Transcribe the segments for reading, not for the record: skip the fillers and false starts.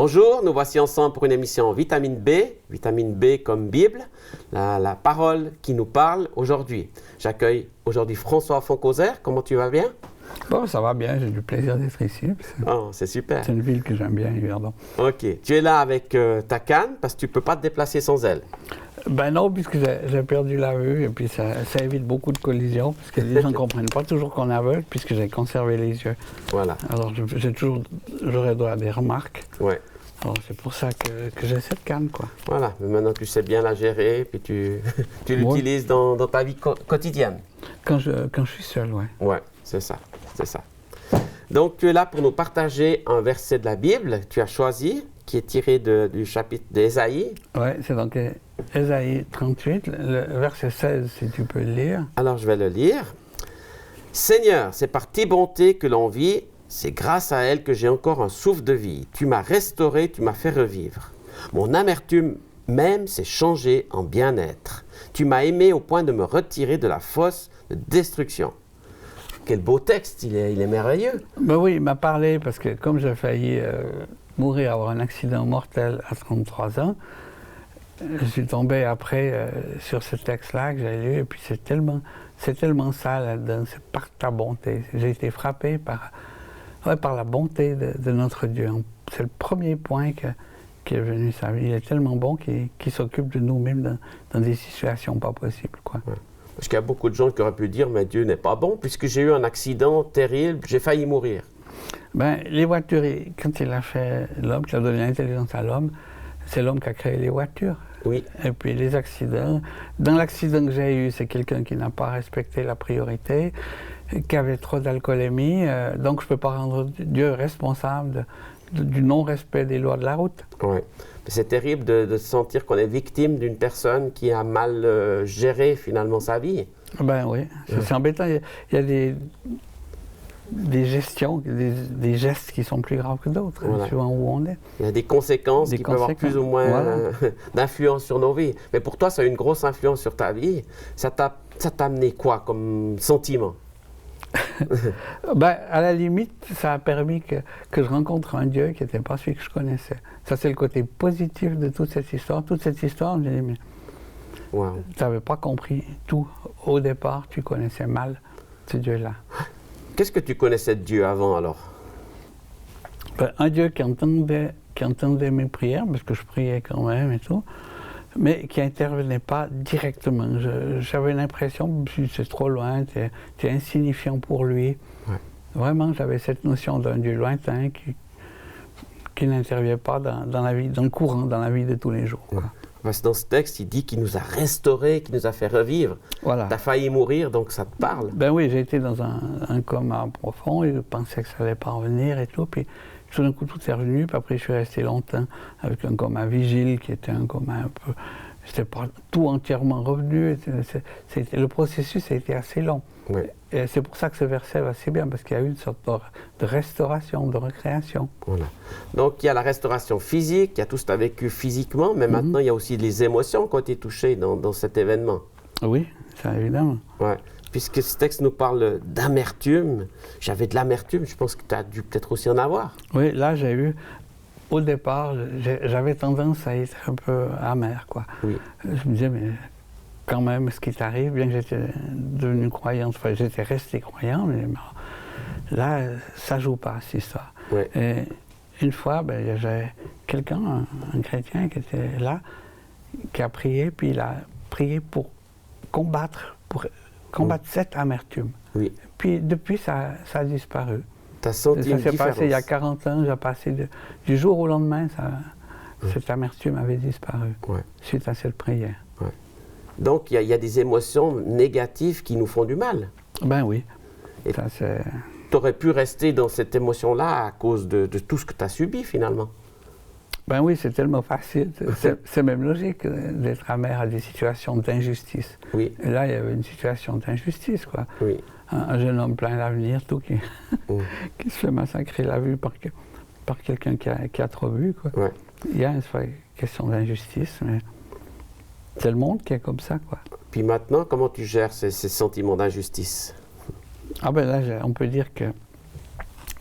Bonjour, nous voici ensemble pour une émission Vitamine B comme Bible, la parole qui nous parle aujourd'hui. J'accueille aujourd'hui François Foncauser. Comment tu vas bien? Bon, ça va bien, j'ai du plaisir d'être ici. Oh, c'est super. C'est une ville que j'aime bien, Yverdon. Ok, tu es là avec ta canne parce que tu ne peux pas te déplacer sans elle. Ben non, puisque j'ai perdu la vue et puis ça évite beaucoup de collisions, parce que les gens ne comprennent pas toujours qu'on aveugle, puisque j'ai conservé les yeux. Voilà. Alors j'aurais droit à des remarques. Ouais. Alors c'est pour ça que j'ai cette canne, quoi. Voilà, mais maintenant tu sais bien la gérer, puis tu l'utilises dans ta vie quotidienne. Quand je suis seul, ouais. Ouais, c'est ça. Donc tu es là pour nous partager un verset de la Bible, tu as choisi, qui est tiré du chapitre d'Ésaïe. Oui, c'est donc Ésaïe 38, le verset 16, si tu peux le lire. Alors je vais le lire. « Seigneur, c'est par tes bontés que l'on vit, c'est grâce à elle que j'ai encore un souffle de vie. Tu m'as restauré, tu m'as fait revivre. Mon amertume même s'est changée en bien-être. Tu m'as aimé au point de me retirer de la fosse de destruction. » Quel beau texte, il est merveilleux. Ben oui, il m'a parlé parce que comme j'ai failli mourir, avoir un accident mortel à 33 ans, je suis tombé après sur ce texte-là que j'ai lu et puis c'est tellement ça là-dedans, c'est par ta bonté. J'ai été frappé par la bonté de notre Dieu. C'est le premier point qui est venu sa vie. Il est tellement bon qu'il s'occupe de nous même dans des situations pas possibles, quoi. Ouais. Parce qu'il y a beaucoup de gens qui auraient pu dire, mais Dieu n'est pas bon, puisque j'ai eu un accident terrible, j'ai failli mourir. Ben, les voitures, quand il a fait l'homme, qu'il a donné l'intelligence à l'homme, c'est l'homme qui a créé les voitures. Oui. Et puis les accidents. Dans l'accident que j'ai eu, c'est quelqu'un qui n'a pas respecté la priorité, qui avait trop d'alcoolémie, donc je ne peux pas rendre Dieu responsable du non-respect des lois de la route. Oui. C'est terrible de sentir qu'on est victime d'une personne qui a mal géré finalement sa vie. Ben oui, c'est embêtant. Il y a des gestions, des gestes qui sont plus graves que d'autres, voilà. Suivant où on est. Il y a des conséquences qui peuvent avoir plus ou moins d'influence sur nos vies. Mais pour toi, ça a eu une grosse influence sur ta vie. Ça t'a amené quoi comme sentiment? Ben, à la limite, ça a permis que je rencontre un Dieu qui n'était pas celui que je connaissais. Ça, c'est le côté positif de toute cette histoire. Toute cette histoire, j'ai dit, mais tu n'avais pas compris tout. Au départ, tu connaissais mal ce Dieu-là. Qu'est-ce que tu connaissais de Dieu avant, alors? Ben, un Dieu qui entendait mes prières, parce que je priais quand même et tout, mais qui n'intervenait pas directement. J'avais l'impression que c'est trop loin, tu es insignifiant pour lui. Ouais. Vraiment, j'avais cette notion d'un Dieu lointain qui n'intervient pas dans la vie, dans le courant, dans la vie de tous les jours. Ouais. Parce que dans ce texte, il dit qu'il nous a restaurés, qu'il nous a fait revivre. Voilà. Tu as failli mourir, donc ça te parle. Ben oui, j'ai été dans un coma profond, et je pensais que ça allait pas revenir et tout, puis tout d'un coup, tout est revenu, puis après, je suis resté longtemps avec un coma vigile, qui était un coma un peu... C'était pas tout entièrement revenu, le processus a été assez long. Oui. Et c'est pour ça que ce verset va assez bien, parce qu'il y a eu une sorte de restauration, de recréation. Voilà. Donc, il y a la restauration physique, il y a tout ce que tu as vécu physiquement, mais maintenant, il y a aussi les émotions qui ont été touchées dans cet événement. Oui, ça évidemment. Ouais. Puisque ce texte nous parle d'amertume, j'avais de l'amertume, je pense que tu as dû peut-être aussi en avoir. Oui, là j'ai eu, au départ, j'avais tendance à être un peu amer, quoi. Oui. Je me disais, mais quand même, ce qui t'arrive, bien que j'étais devenu croyant, enfin j'étais resté croyant, mais là, ça joue pas, cette histoire. Oui. Et une fois, ben, j'avais quelqu'un, un chrétien qui était là, qui a prié, puis il a prié pour combattre cette amertume. Oui. Puis depuis, ça a disparu. T'as senti une différence? Ça s'est passé il y a 40 ans, j'ai passé du jour au lendemain, cette amertume avait disparu suite à cette prière. Ouais. Donc il y a des émotions négatives qui nous font du mal. Ben oui. Et tu aurais pu rester dans cette émotion-là à cause de tout ce que tu as subi finalement. Ben oui, c'est tellement facile. C'est même logique d'être amer à des situations d'injustice. Oui. Et là, il y avait une situation d'injustice, quoi. Oui. Un jeune homme plein d'avenir, tout, qui se fait massacrer la vue par quelqu'un qui a trop bu, quoi. Ouais. Il y a une question d'injustice, mais c'est le monde qui est comme ça, quoi. Puis maintenant, comment tu gères ces sentiments d'injustice? Ah ben là, on peut dire que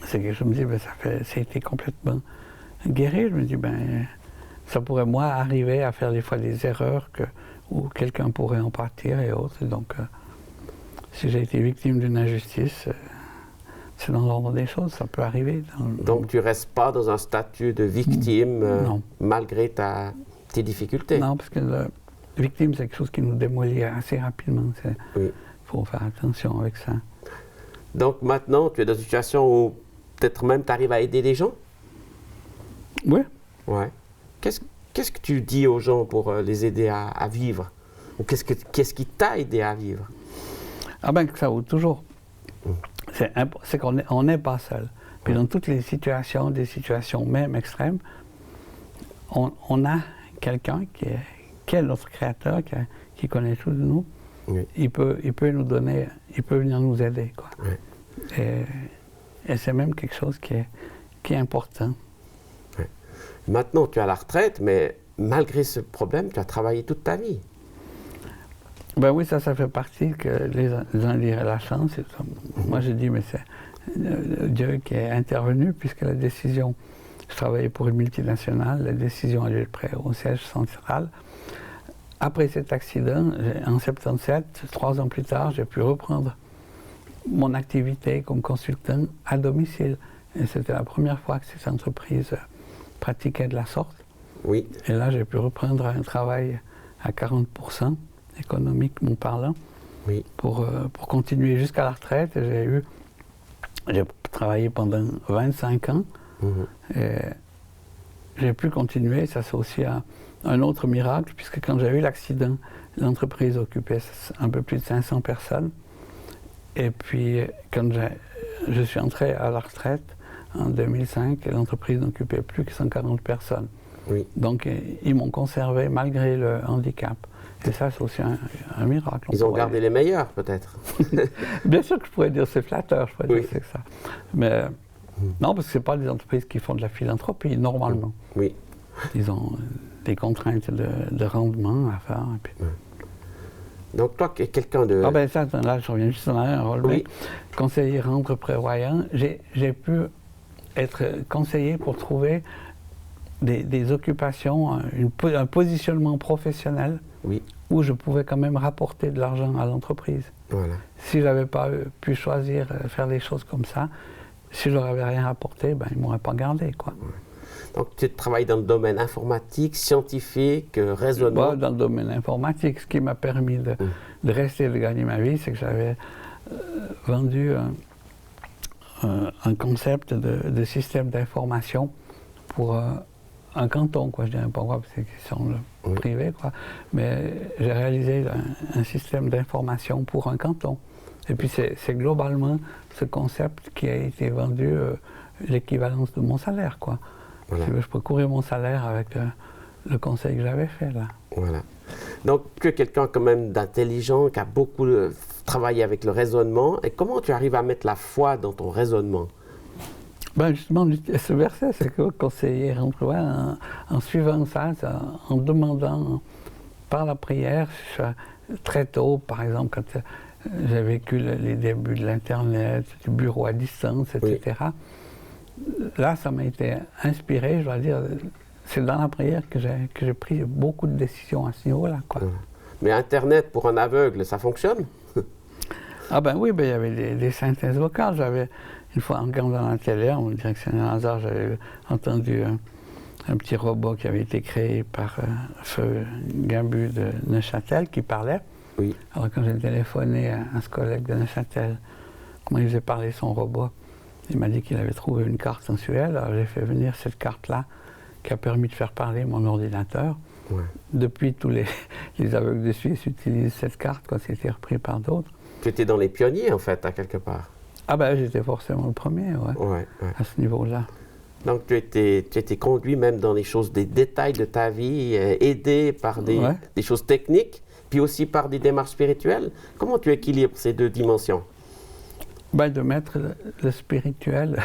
c'est que je me dis, ben ça a été complètement guérir. Je me dis, ben, ça pourrait, moi, arriver à faire des fois des erreurs où quelqu'un pourrait en pâtir et autres. Et donc, si j'ai été victime d'une injustice, c'est dans l'ordre des choses, ça peut arriver. Donc, tu ne restes pas dans un statut de victime malgré tes difficultés? Non, parce que la victime, c'est quelque chose qui nous démolit assez rapidement. Il faut faire attention avec ça. Donc, maintenant, tu es dans une situation où peut-être même tu arrives à aider des gens? Oui. Ouais. Qu'est-ce que tu dis aux gens pour les aider à vivre? Ou qu'est-ce qui t'a aidé à vivre? Ah ben, que ça vaut toujours. C'est qu'on n'est pas seul. Puis dans toutes les situations, des situations même extrêmes, on a quelqu'un qui est notre créateur, qui connaît tout de nous. Oui. Il peut nous donner, il peut venir nous aider, quoi. Oui. Et c'est même quelque chose qui est important. Oui. Maintenant, tu es à la retraite, mais malgré ce problème, tu as travaillé toute ta vie. Ben oui, ça fait partie que les gens diraient la chance. Moi, je dis, mais c'est Dieu qui est intervenu, puisque la décision, je travaillais pour une multinationale, la décision a lieu près au siège central. Après cet accident, en 77, 3 ans plus tard, j'ai pu reprendre mon activité comme consultant à domicile. Et c'était la première fois que cette entreprise pratiquait de la sorte. Oui. Et là, j'ai pu reprendre un travail à 40%. Économiquement parlant, oui. pour continuer jusqu'à la retraite. J'ai travaillé pendant 25 ans et j'ai pu continuer. Ça, c'est aussi un autre miracle, puisque quand j'ai eu l'accident, l'entreprise occupait un peu plus de 500 personnes. Et puis, quand je suis entré à la retraite en 2005, l'entreprise n'occupait plus que 140 personnes. Oui. Donc, ils m'ont conservé malgré le handicap. Et ça, c'est aussi un miracle. Ils ont gardé les meilleurs, peut-être. Bien sûr que je pourrais dire c'est flatteur, je pourrais dire c'est ça. Mais non, parce que ce n'est pas des entreprises qui font de la philanthropie, normalement. Oui. Ils ont des contraintes de rendement à faire. Et puis... Donc, toi, quelqu'un de... Ah ben ça, là, je reviens juste dans un rôle. Oui. Conseiller rendre prévoyant, j'ai pu être conseiller pour trouver des occupations, un positionnement professionnel où je pouvais quand même rapporter de l'argent à l'entreprise. Voilà. Si je n'avais pas pu choisir faire des choses comme ça, si je leur avais rien rapporté, ben, ils ne m'auraient pas gardé, quoi. Donc tu travailles dans le domaine informatique, scientifique, raisonnement? Dans le domaine informatique. Ce qui m'a permis de rester et de gagner ma vie, c'est que j'avais vendu un concept de système d'information pour un canton, quoi. Je dirais pas quoi, parce que c'est sur le privé, quoi. Mais j'ai réalisé un système d'information pour un canton. Et puis c'est globalement ce concept qui a été vendu l'équivalence de mon salaire, quoi. Voilà. Je peux courir mon salaire avec le conseil que j'avais fait, là. Voilà. Donc tu es quelqu'un quand même d'intelligent, qui a beaucoup travaillé avec le raisonnement. Et comment tu arrives à mettre la foi dans ton raisonnement? Ben justement, ce verset, c'est que conseiller rendre en suivant ça, en demandant par la prière, très tôt, par exemple, quand j'ai vécu les débuts de l'Internet, du bureau à distance, etc. Là, ça m'a été inspiré, je dois dire, c'est dans la prière que j'ai pris beaucoup de décisions à ce niveau-là, quoi. Mais Internet, pour un aveugle, ça fonctionne? Ah ben oui, ben, il y avait des synthèses vocales. J'avais, une fois, en regardant la télé, on dirait que c'est un hasard, j'avais entendu un petit robot qui avait été créé par Feu Gabu de Neuchâtel qui parlait. Oui. Alors quand j'ai téléphoné à ce collègue de Neuchâtel, comment il faisait parler son robot, il m'a dit qu'il avait trouvé une carte sensuelle. Alors j'ai fait venir cette carte-là qui a permis de faire parler mon ordinateur. Ouais. Depuis, tous les aveugles de Suisse utilisent cette carte quand c'était repris par d'autres. Tu étais dans les pionniers, en fait, à quelque part. Ah ben, j'étais forcément le premier, à ce niveau-là. Donc, tu étais conduit même dans les choses, des détails de ta vie, aidé par des choses techniques, puis aussi par des démarches spirituelles. Comment tu équilibres ces deux dimensions? Ben, de mettre le spirituel,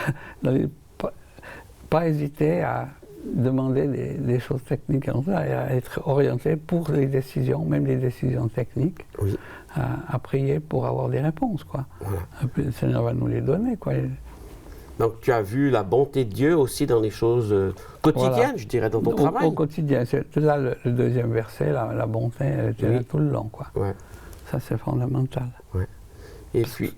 pas hésiter à demander des choses techniques, à être orienté pour les décisions, même les décisions techniques, à prier pour avoir des réponses, quoi. Voilà. Le Seigneur va nous les donner, quoi. Donc tu as vu la bonté de Dieu aussi dans les choses quotidiennes, je dirais, dans ton travail. Au quotidien, c'est là le deuxième verset, la bonté, elle était là tout le long, quoi. Ouais. Ça, c'est fondamental. Ouais. Et puis,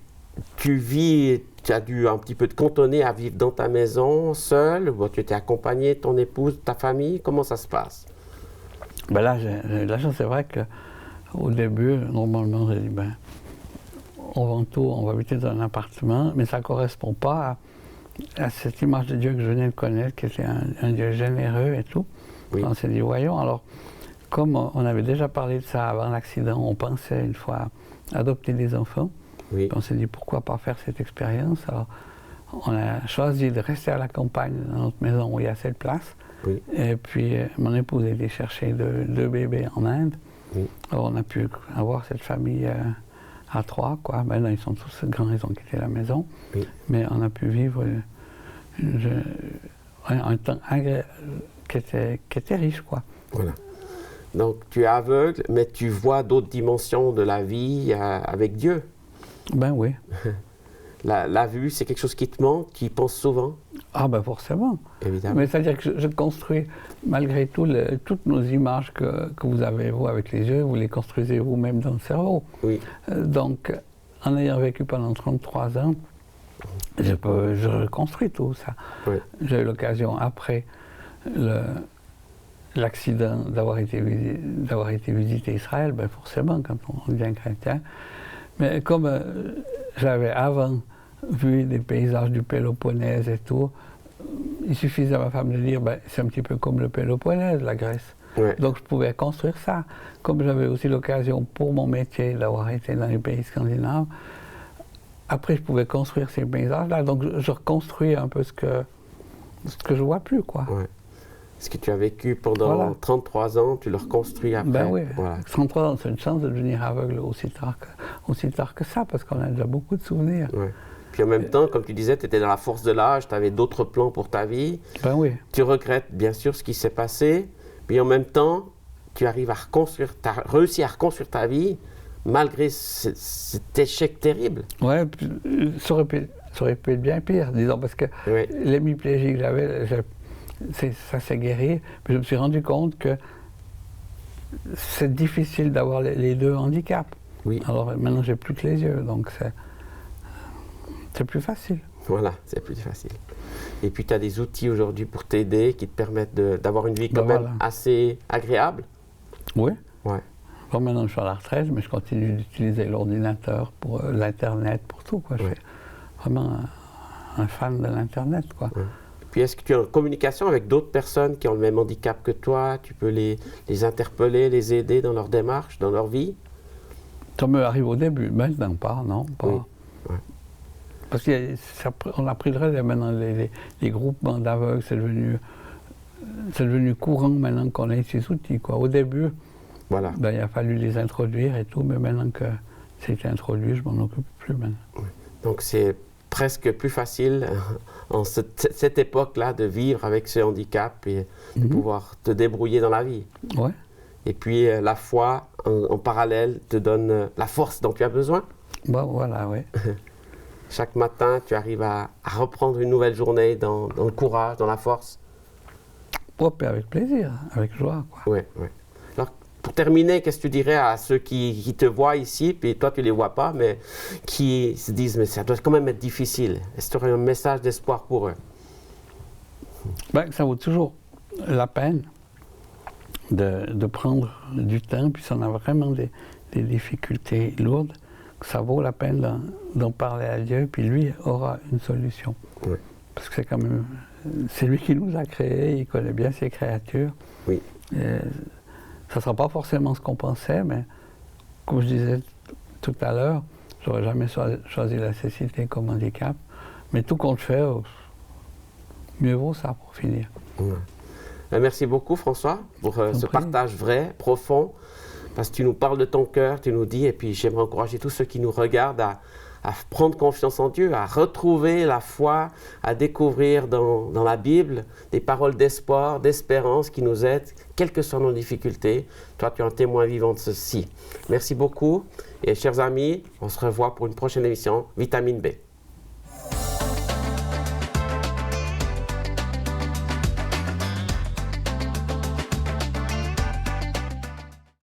tu as dû un petit peu te cantonner à vivre dans ta maison, seul, ou tu étais accompagné, ton épouse, ta famille, comment ça se passe? Ben là, j'ai la chance, c'est vrai qu'au début, normalement, j'ai dit, on vend tout, on va habiter dans un appartement, mais ça ne correspond pas à cette image de Dieu que je venais de connaître, qui était un Dieu généreux et tout. Oui. On s'est dit, voyons, alors, comme on avait déjà parlé de ça avant l'accident, on pensait une fois adopter des enfants. Oui. On s'est dit, pourquoi pas faire cette expérience? Alors, on a choisi de rester à la campagne, dans notre maison où il y a assez de place. Oui. Et puis, mon épouse a été chercher deux bébés en Inde. Oui. Alors, on a pu avoir cette famille à trois, quoi. Maintenant, ils sont tous grands, ils ont quitté la maison. Oui. Mais on a pu vivre un temps qui était riche, quoi. Voilà. Donc, tu es aveugle, mais tu vois d'autres dimensions de la vie avec Dieu. Ben oui. La vue, c'est quelque chose qui te manque, tu y penses souvent? Ah ben forcément. Évidemment. Mais c'est-à-dire que je construis, malgré tout, toutes nos images que vous avez, vous, avec les yeux, vous les construisez vous-même dans le cerveau. Oui. Donc, en ayant vécu pendant 33 ans, je reconstruis tout ça. Oui. J'ai eu l'occasion, après l'accident, d'avoir été visiter Israël, ben forcément, quand on devient chrétien. Mais comme j'avais avant vu des paysages du Péloponnèse et tout, il suffisait à ma femme de dire, c'est un petit peu comme le Péloponnèse, la Grèce. Ouais. Donc je pouvais construire ça. Comme j'avais aussi l'occasion pour mon métier d'avoir été dans les pays scandinaves, après je pouvais construire ces paysages-là. Donc je reconstruis un peu ce que je vois plus, quoi. Ouais. Ce que tu as vécu pendant 33 ans, tu le reconstruis après. Ben oui, voilà. 33 ans, c'est une chance de devenir aveugle aussi tard que ça, parce qu'on a déjà beaucoup de souvenirs. Ouais. Puis en même temps, comme tu disais, tu étais dans la force de l'âge, tu avais d'autres plans pour ta vie. Ben oui. Tu regrettes bien sûr ce qui s'est passé, mais en même temps, tu arrives à reconstruire, tu as réussi à reconstruire ta vie, malgré cet échec terrible. Oui, ça aurait pu être bien pire, disons, parce que l'hémiplégie que j'avais, ça s'est guéri, mais je me suis rendu compte que c'est difficile d'avoir les deux handicaps. Oui. Alors maintenant, j'ai plus que les yeux, donc c'est plus facile. Voilà, c'est plus facile. Et puis, tu as des outils aujourd'hui pour t'aider, qui te permettent d'avoir une vie quand même assez agréable. Oui. Ouais. Bon, maintenant, je suis à la retraite, mais je continue d'utiliser l'ordinateur pour l'Internet, pour tout, quoi. Je suis vraiment un fan de l'Internet, quoi. Ouais. Puis est-ce que tu es en communication avec d'autres personnes qui ont le même handicap que toi? Tu peux les interpeller, les aider dans leur démarche, dans leur vie? Ça me arrive au début, maintenant pas, non, pas. Oui. Ouais. Parce qu'on a pris le relais maintenant, les groupements d'aveugles, c'est devenu courant maintenant qu'on ait ces outils, quoi. Au début, voilà. Il a fallu les introduire et tout, mais maintenant que c'est introduit, je m'en occupe plus maintenant. Oui. Donc c'est presque plus facile en cette époque-là de vivre avec ce handicap et de pouvoir te débrouiller dans la vie. Ouais. Et puis la foi, en parallèle, te donne la force dont tu as besoin. Bon, voilà, oui. Chaque matin, tu arrives à reprendre une nouvelle journée dans le courage, dans la force. Oui, avec plaisir, avec joie, quoi. Oui, oui. Alors, pour terminer, qu'est-ce que tu dirais à ceux qui te voient ici, puis toi tu ne les vois pas, mais qui se disent, mais ça doit quand même être difficile. Est-ce que tu aurais un message d'espoir pour eux? Ça vaut toujours la peine de prendre du temps, puis si on a vraiment des difficultés lourdes, ça vaut la peine d'en parler à Dieu, puis lui aura une solution. Oui. Parce que c'est quand même, c'est lui qui nous a créés, il connaît bien ses créatures. Oui. Ça ne sera pas forcément ce qu'on pensait, mais comme je disais tout à l'heure, je n'aurais jamais choisi la cécité comme handicap, mais tout compte fait, mieux vaut ça pour finir. Oui. Merci beaucoup François pour ce partage vrai, profond, parce que tu nous parles de ton cœur, tu nous dis, et puis j'aimerais encourager tous ceux qui nous regardent à prendre confiance en Dieu, à retrouver la foi, à découvrir dans la Bible des paroles d'espoir, d'espérance qui nous aident, quelles que soient nos difficultés. Toi, tu es un témoin vivant de ceci. Merci beaucoup et chers amis, on se revoit pour une prochaine émission Vitamine B.